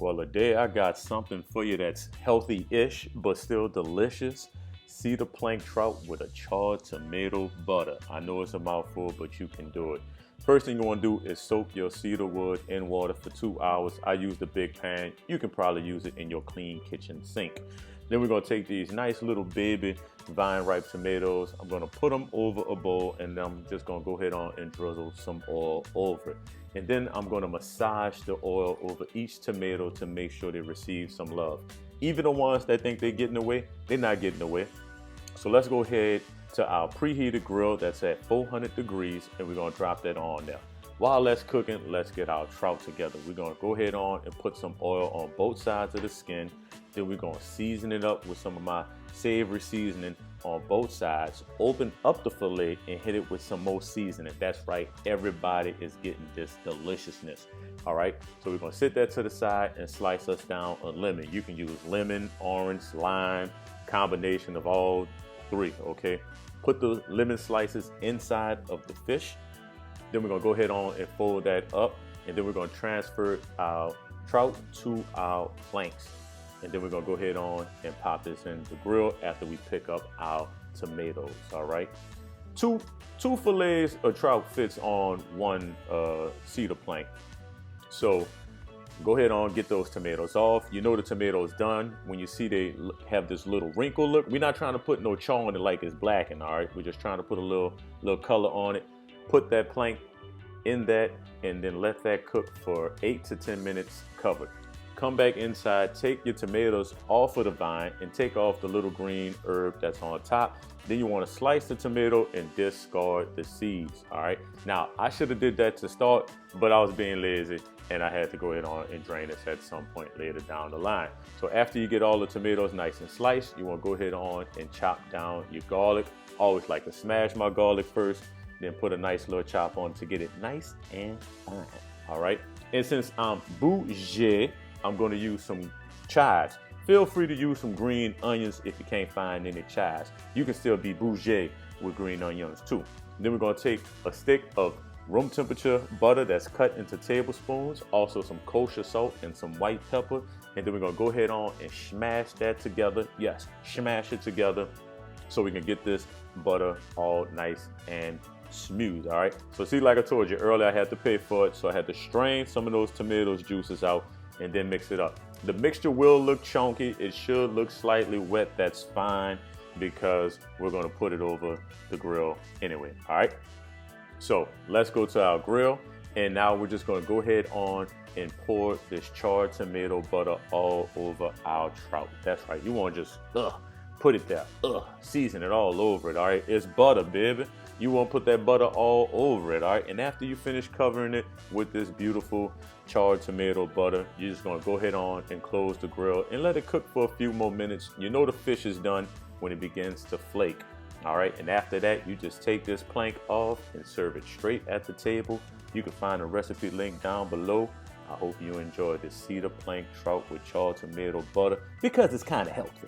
Well, today I got something for you that's healthy-ish, but still delicious. Cedar plank trout with a charred tomato butter. I know it's a mouthful, but you can do it. First thing you want to do is soak your cedar wood in water for 2 hours. I use the big pan. You can probably use it in your clean kitchen sink. Then we're going to take these nice little baby vine ripe tomatoes. I'm going to put them over a bowl, and I'm just going to go ahead on and drizzle some oil over it. And then I'm going to massage the oil over each tomato to make sure they receive some love. Even the ones that think they're getting away, they're not getting away. So let's go ahead to our preheated grill that's at 400 degrees, and we're going to drop that on there. While that's cooking, let's get our trout together. We're going to go ahead on and put some oil on both sides of the skin. Then we're going to season it up with some of my savory seasoning on both sides. Open up the fillet and hit it with some more seasoning. That's right, everybody is getting this deliciousness. All right, so we're going to sit that to the side and slice us down a lemon. You can use lemon, orange, lime, combination of all three, okay? Put the lemon slices inside of the fish. Then we're gonna go ahead on and fold that up, and then we're gonna transfer our trout to our planks. And then we're gonna go ahead on and pop this in the grill after we pick up our tomatoes, all right? Two fillets of trout fits on one cedar plank. So go ahead on, get those tomatoes off. You know the tomatoes done. When you see they have this little wrinkle look, we're not trying to put no char on it like it's blackened, all right? We're just trying to put a little color on it. Put that plank in that, and then let that cook for 8 to 10 minutes covered. Come back inside, take your tomatoes off of the vine and take off the little green herb that's on top. Then you want to slice the tomato and discard the seeds, all right? Now, I should have did that to start, but I was being lazy and I had to go ahead on and drain this at some point later down the line. So after you get all the tomatoes nice and sliced, you want to go ahead on and chop down your garlic. Always like to smash my garlic first, then put a nice little chop on to get it nice and fine, all right? And since I'm bougie, I'm gonna use some chives. Feel free to use some green onions if you can't find any chives. You can still be bougie with green onions too. Then we're gonna take a stick of room temperature butter that's cut into tablespoons, also some kosher salt and some white pepper. And then we're gonna go ahead on and smash that together. Yes, smash it together so we can get this butter all nice and smooth, all right? So see, like I told you earlier, I had to pay for it, so I had to strain some of those tomatoes juices out and then mix it up. The mixture will look chunky. It should look slightly wet. That's fine because we're gonna put it over the grill anyway, all right? So let's go to our grill, and now we're just gonna go ahead on and pour this charred tomato butter all over our trout. That's right, you wanna just put it there, season it all over it, all right? It's butter, baby. You want to put that butter all over it, all right? And after you finish covering it with this beautiful charred tomato butter, you're just going to go ahead on and close the grill and let it cook for a few more minutes. You know the fish is done when it begins to flake, all right? And after that, you just take this plank off and serve it straight at the table. You can find a recipe link down below. I hope you enjoyed this cedar plank trout with charred tomato butter because it's kind of healthy.